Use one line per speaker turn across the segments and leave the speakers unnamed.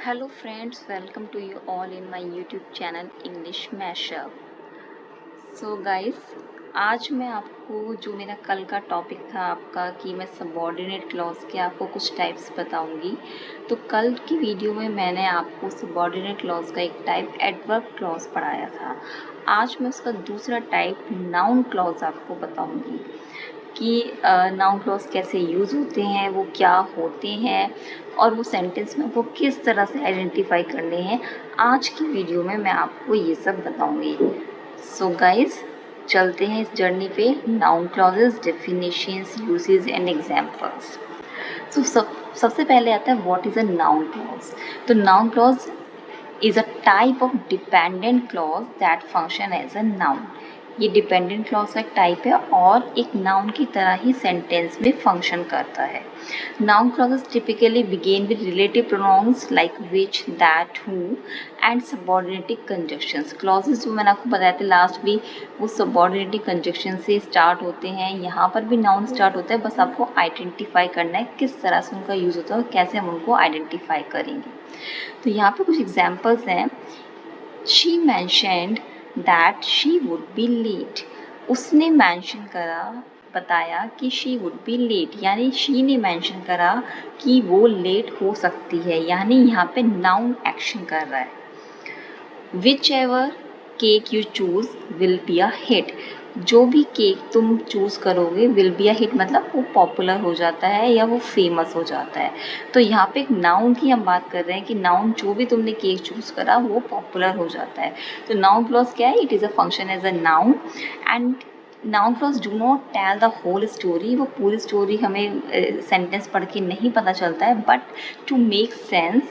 Hello friends, welcome to you all in my YouTube channel English Mashup. So guys, आज मैं आपको जो मेरा कल का टॉपिक था आपका कि मैं सबऑर्डिनेट क्लॉज के आपको कुछ टाइप्स बताऊंगी। तो कल की वीडियो में मैंने आपको सबऑर्डिनेट क्लॉज का एक टाइप एडवर्ब क्लॉज पढ़ाया था। आज मैं उसका दूसरा टाइप नाउन क्लॉज आपको बताऊंगी कि नाउन क्लॉज कैसे यूज़ होते हैं, वो क्या होते हैं और वो सेंटेंस में वो किस तरह से आइडेंटिफाई करने हैं। आज की वीडियो में मैं आपको ये सब बताऊंगी। सो गाइस, चलते हैं इस जर्नी पे। Noun clauses, definitions, uses and examples. सबसे पहले आता है what is a noun clause. तो noun clause is a type of dependent clause that function as a noun। ये डिपेंडेंट क्लॉज का एक टाइप है और एक नाउन की तरह ही सेंटेंस में फंक्शन करता है। Noun clauses typically begin with relative pronouns like which, that, who and subordinative conjunctions. Clauses जो मैंने आपको बताया था लास्ट भी, वो सबऑर्डिनेटिव कंजक्शन से स्टार्ट होते हैं। यहाँ पर भी नाउन स्टार्ट होता है, बस आपको आइडेंटिफाई करना है किस तरह से उनका यूज़ होता है और कैसे हम उनको आइडेंटिफाई करेंगे। तो यहाँ पे कुछ एग्जाम्पल्स हैं। She mentioned that she would be late. उसने मैंशन करा, बताया कि शी वुड बी लेट, यानी शी ने मैंशन करा कि वो लेट हो सकती है, यानी यहाँ पे नाउन एक्शन कर रहा है। Which ever cake you choose will be a hit. जो भी केक तुम चूज़ करोगे विल बी अ हिट, मतलब वो पॉपुलर हो जाता है या वो फेमस हो जाता है। तो यहाँ पे एक नाउन की हम बात कर रहे हैं कि नाउन जो भी तुमने केक चूज़ करा वो पॉपुलर हो जाता है। तो नाउन क्लॉज क्या है? It is a function as a noun and noun clause do not tell the whole story. वो पूरी स्टोरी हमें सेंटेंस पढ़ के नहीं पता चलता है, but to make sense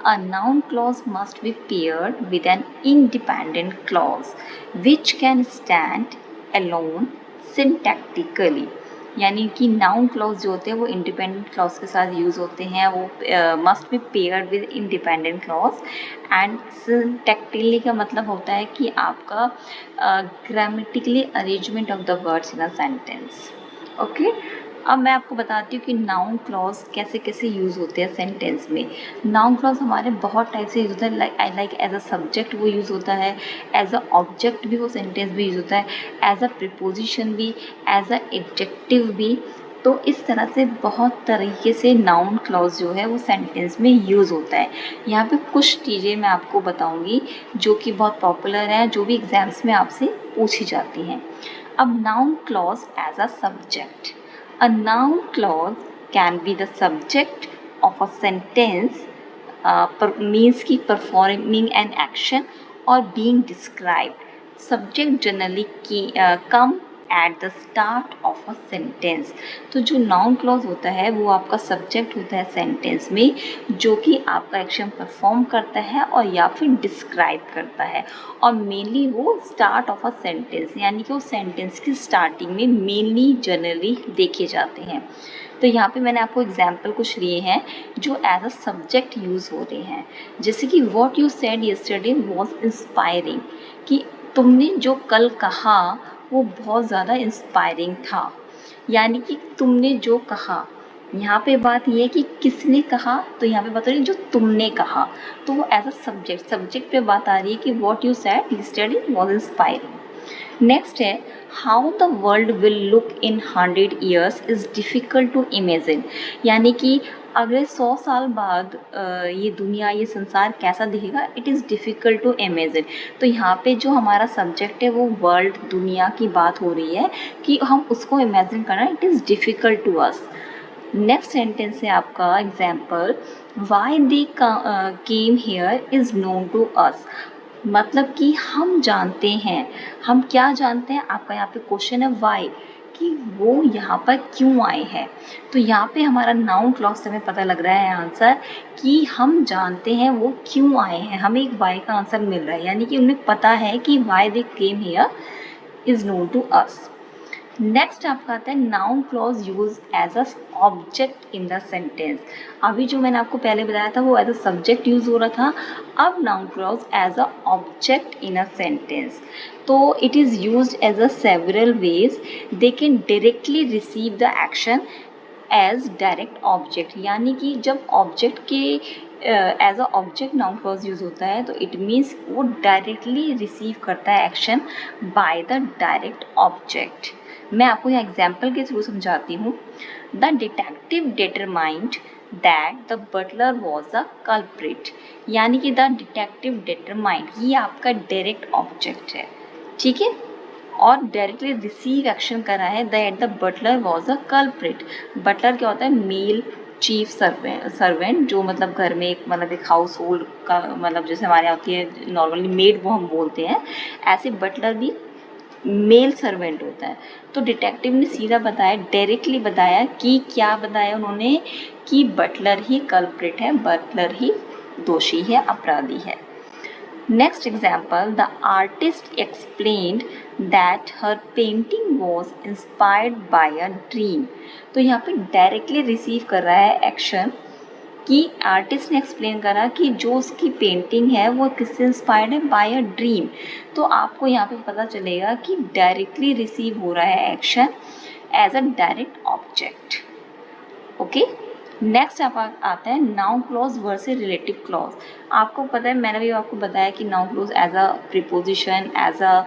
a noun clause must be paired with an independent clause which can stand alone syntactically। यानी कि नाउन क्लॉज जो होते हैं वो इंडिपेंडेंट क्लॉज के साथ यूज़ होते हैं। वो must be paired with independent clause and syntactically का मतलब होता है कि आपका grammatically arrangement of the words in a sentence. Okay, अब मैं आपको बताती हूँ कि नाउन क्लॉज कैसे कैसे यूज़ होते हैं सेंटेंस में। नाउन क्लॉज हमारे बहुत टाइप से यूज़ होता है। लाइक एज अ सब्जेक्ट वो यूज़ होता है, एज अ ऑब्जेक्ट भी वो सेंटेंस में यूज़ होता है, एज अ प्रीपोजिशन भी, एज अ एडजेक्टिव भी। तो इस तरह से बहुत तरीके से नाउन क्लॉज जो है वो सेंटेंस में यूज़ होता है। यहाँ पे कुछ चीज़ें मैं आपको बताऊँगी जो कि बहुत पॉपुलर हैं, जो भी एग्जाम्स में आपसे पूछी जाती हैं। अब noun clause as a subject. A noun clause can be the subject of a sentence, means की performing an action or being described. Subject generally come at the start of a sentence। तो जो noun clause होता है वो आपका subject होता है sentence में, जो कि आपका एक्शन परफॉर्म करता है और या फिर डिस्क्राइब करता है। और मेनली वो स्टार्ट ऑफ अ सेंटेंस, यानी कि वो सेंटेंस की स्टार्टिंग में मेनली जनरली देखे जाते हैं। तो यहाँ पे मैंने आपको एग्जाम्पल कुछ लिए हैं जो एज अ सब्जेक्ट यूज़ हो रहे हैं। जैसे कि what you said yesterday was inspiring, कि तुमने जो कल कहा वो बहुत ज़्यादा इंस्पायरिंग था। यानी कि तुमने जो कहा, यहाँ पे बात ये है कि किसने कहा, तो यहाँ पे बात हो रही है जो तुमने कहा, तो वो एज अ सब्जेक्ट पे बात आ रही है कि what you said yesterday was inspiring. Next है how the world will look in 100 years is difficult to imagine. यानी कि अगले 100 साल बाद ये दुनिया, ये संसार कैसा दिखेगा, it is difficult to imagine. तो यहाँ पे जो हमारा सब्जेक्ट है वो वर्ल्ड, दुनिया की बात हो रही है कि हम उसको इमेजिन करना, it is difficult to us. Next sentence है आपका example, why they came here is known to us. मतलब कि हम जानते हैं, हम क्या जानते हैं, आपका यहाँ पे क्वेश्चन है वाई, कि वो यहाँ पर क्यों आए हैं। तो यहाँ पे हमारा नाउन क्लॉज से हमें पता लग रहा है आंसर कि हम जानते हैं वो क्यों आए हैं, हमें एक वाई का आंसर मिल रहा है, यानी कि उन्हें पता है कि why they came here is known to us. Next आपका आता है noun clause use as a object in the sentence. अभी जो मैंने आपको पहले बताया था वो एज अ सब्जेक्ट यूज हो रहा था, अब noun clause as a object in a sentence. तो it is use as a several ways. They can directly receive the action as direct object, यानी कि जब ऑब्जेक्ट के as a object noun clause use होता है तो it means वो directly receive करता है action by the direct object. मैं आपको यहाँ एग्जाम्पल के थ्रू समझाती हूँ। The detective determined that the butler was a culprit, यानी कि द डिटेक्टिव डिटरमाइंड ये आपका डायरेक्ट ऑब्जेक्ट है, ठीक है, और डायरेक्टली रिसीव एक्शन करा है that the butler was a culprit. Butler क्या होता है? मेल चीफ सर्वेंट, जो मतलब घर में एक हाउस होल्ड का मतलब जैसे हमारे यहाँ होती है नॉर्मली मेड, वो हम बोलते हैं, ऐसे बटलर भी मेल सर्वेंट होता है। तो डिटेक्टिव ने सीधा बताया, डायरेक्टली बताया कि क्या बताया उन्होंने कि बटलर ही कल्प्रिट है, बटलर ही दोषी है, अपराधी है। Next example, the artist explained that her painting was inspired by a dream। तो यहाँ पे डायरेक्टली रिसीव कर रहा है एक्शन कि आर्टिस्ट ने एक्सप्लेन करा कि जो उसकी पेंटिंग है वो किससे इंस्पायर्ड है? By a dream. तो आपको यहाँ पे पता चलेगा कि डायरेक्टली रिसीव हो रहा है action as a direct object. Okay, next आप आता है noun clause versus relative clause. आपको पता है, मैंने भी आपको बताया कि noun clause as a preposition, as a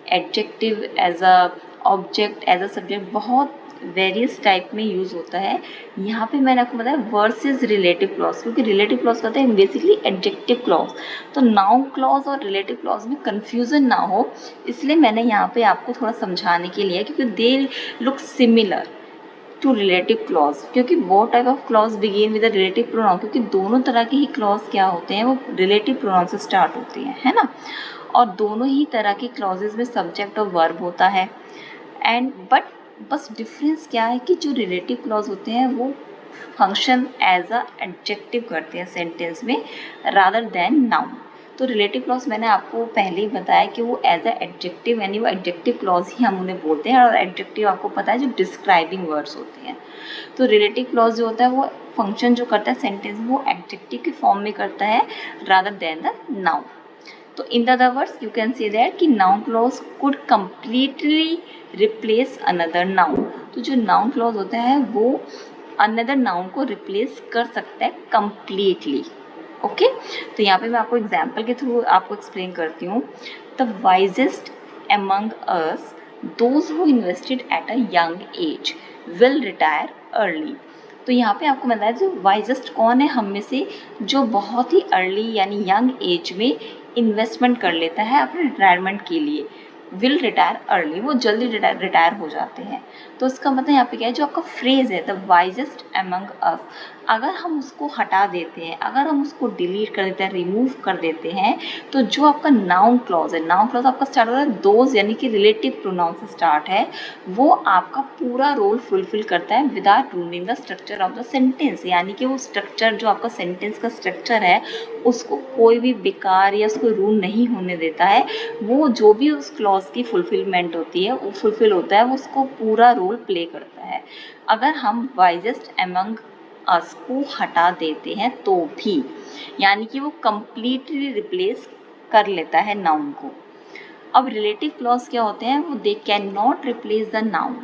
adjective, as a object, as a subject बहुत वेरियस टाइप में यूज़ होता है। यहाँ पे मैंने आपको बताया वर्सेस रिलेटिव क्लॉज, क्योंकि रिलेटिव क्लॉज कहते हैं बेसिकली एडजेक्टिव क्लॉज। तो नाउन क्लॉज और रिलेटिव क्लॉज में कन्फ्यूज़न ना हो, इसलिए मैंने यहाँ पे आपको थोड़ा समझाने के लिए, क्योंकि they look similar to relative clause, क्योंकि both type of clause begin with relative pronoun, क्योंकि दोनों तरह के ही क्लॉज क्या होते हैं, वो रिलेटिव प्रोनाउन से स्टार्ट होते हैं, है ना। और दोनों ही तरह के क्लॉजेज में सब्जेक्ट और वर्ब होता है। एंड बट बस डिफरेंस क्या है कि जो रिलेटिव क्लॉज होते हैं वो फंक्शन एज अ एडजेक्टिव करते हैं सेंटेंस में रादर देन नाउन। तो रिलेटिव क्लॉज मैंने आपको पहले ही बताया कि वो एज अ एडजेक्टिव, यानी वो एडजेक्टिव क्लॉज ही हम उन्हें बोलते हैं, और एडजेक्टिव आपको पता है जो डिस्क्राइबिंग वर्ड्स होते हैं। तो रिलेटिव क्लॉज जो होता है वो फंक्शन जो करता है सेंटेंस वो एडजेक्टिव के फॉर्म में करता है रादर देन द नाउन। तो in the other words you can say that कि noun clause could completely replace another noun. तो जो नाउन क्लॉज होता है वो अनदर नाउन को रिप्लेस कर सकता है कम्प्लीटली। ओके, तो यहाँ पे मैं आपको एग्जाम्पल के थ्रू आपको एक्सप्लेन करती हूँ। The wisest among us, those who invested at a young as will retire early. तो यहाँ पे आपको बताया जो वाइजेस्ट कौन है हम में से, जो बहुत ही अर्ली यानी यंग एज में इन्वेस्टमेंट कर लेता है अपने रिटायरमेंट के लिए। विल रिटायर अर्ली, वो जल्दी रिटायर हो जाते हैं। तो इसका मतलब यहाँ पे क्या है, जो आपका फ्रेज है द वाइजेस्ट एमंग अस, अगर हम उसको हटा देते हैं, अगर हम उसको डिलीट कर देते हैं, रिमूव कर देते हैं, तो जो आपका नाउन क्लॉज है, नाउन क्लॉज आपका स्टार्ट होता है दोज यानी कि रिलेटिव प्रोनाउन से स्टार्ट है, वो आपका पूरा रोल फुलफिल करता है without ruining the structure of the sentence. यानी कि वो स्ट्रक्चर जो आपका सेंटेंस का स्ट्रक्चर है उसको कोई भी बेकार या उसको रूल नहीं होने देता है। वो जो भी उस क्लॉज की फुलफिलमेंट होती है वो फुलफिल होता है, वो उसको पूरा रोल प्ले करता है। अगर हम वाइजेस्ट एमंग अस को हटा देते हैं तो भी, यानी कि वो कंप्लीटली रिप्लेस कर लेता है नाउन को। अब रिलेटिव क्लॉज क्या होते हैं, वो they can not replace the noun,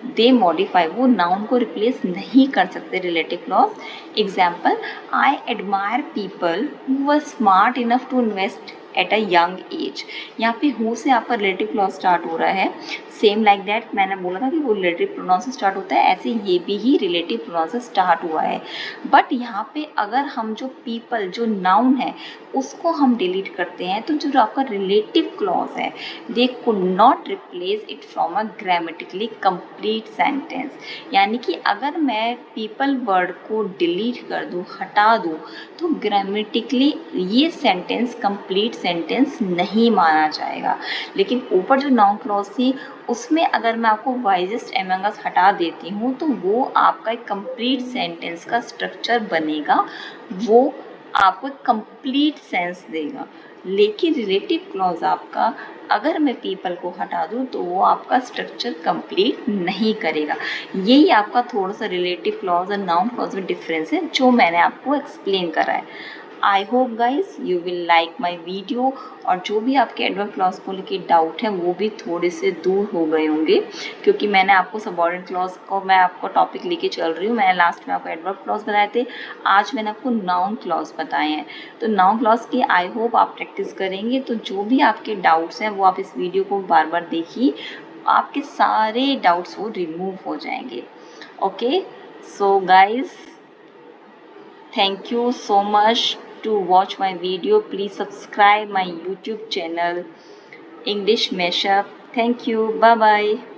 they modify, वो नाउन को रिप्लेस नहीं कर सकते relative clause. Example, I admire people who were smart enough to invest at a young age. यहाँ पे हु से आपका रिलेटिव क्लॉज स्टार्ट हो रहा है। सेम लाइक दैट मैंने बोला था कि वो रिलेटिव प्रोनाउन से स्टार्ट होता है, ऐसे ये भी ही रिलेटिव प्रोनाउन से स्टार्ट हुआ है। बट यहाँ पे अगर हम जो पीपल जो नाउन है उसको हम डिलीट करते हैं, तो जो आपका रिलेटिव क्लॉज है they could not replace it from a grammatically complete sentence. यानी कि अगर मैं पीपल वर्ड को डिलीट कर दूँ, हटा दूँ, तो ग्रामेटिकली ये सेंटेंस कंप्लीट सेंटेंस नहीं माना जाएगा। लेकिन ऊपर जो नाउन क्लॉज थी उसमें अगर मैं आपको वाइजेस्ट एमंग अस हटा देती हूँ तो वो आपका एक कंप्लीट सेंटेंस का स्ट्रक्चर बनेगा, वो आपको कंप्लीट सेंस देगा। लेकिन रिलेटिव क्लॉज आपका अगर मैं पीपल को हटा दूँ तो वो आपका स्ट्रक्चर कंप्लीट नहीं करेगा। यही आपका थोड़ा सा रिलेटिव क्लॉज और नाउन क्लॉज में डिफरेंस है जो मैंने आपको एक्सप्लेन करा है। I hope guys you will like my video, और जो भी आपके एडवर्ब क्लॉज को लेके डाउट है वो भी थोड़े से दूर हो गए होंगे, क्योंकि मैंने आपको सबऑर्डिनेट क्लॉज को मैं आपको टॉपिक लेके चल रही हूँ। मैंने लास्ट में आपको एडवर्ब क्लॉज बताए थे, आज मैंने आपको नाउन क्लॉज बताए हैं। तो नाउन क्लॉज की आई होप आप प्रैक्टिस करेंगे, तो जो भी आपके डाउट्स हैं वो आप इस वीडियो को बार बार देखिए, आपके सारे डाउट्स वो रिमूव हो जाएंगे। Okay, so guys, thank you so much to watch my video. Please subscribe my YouTube channel English Mashup. Thank you. Bye bye.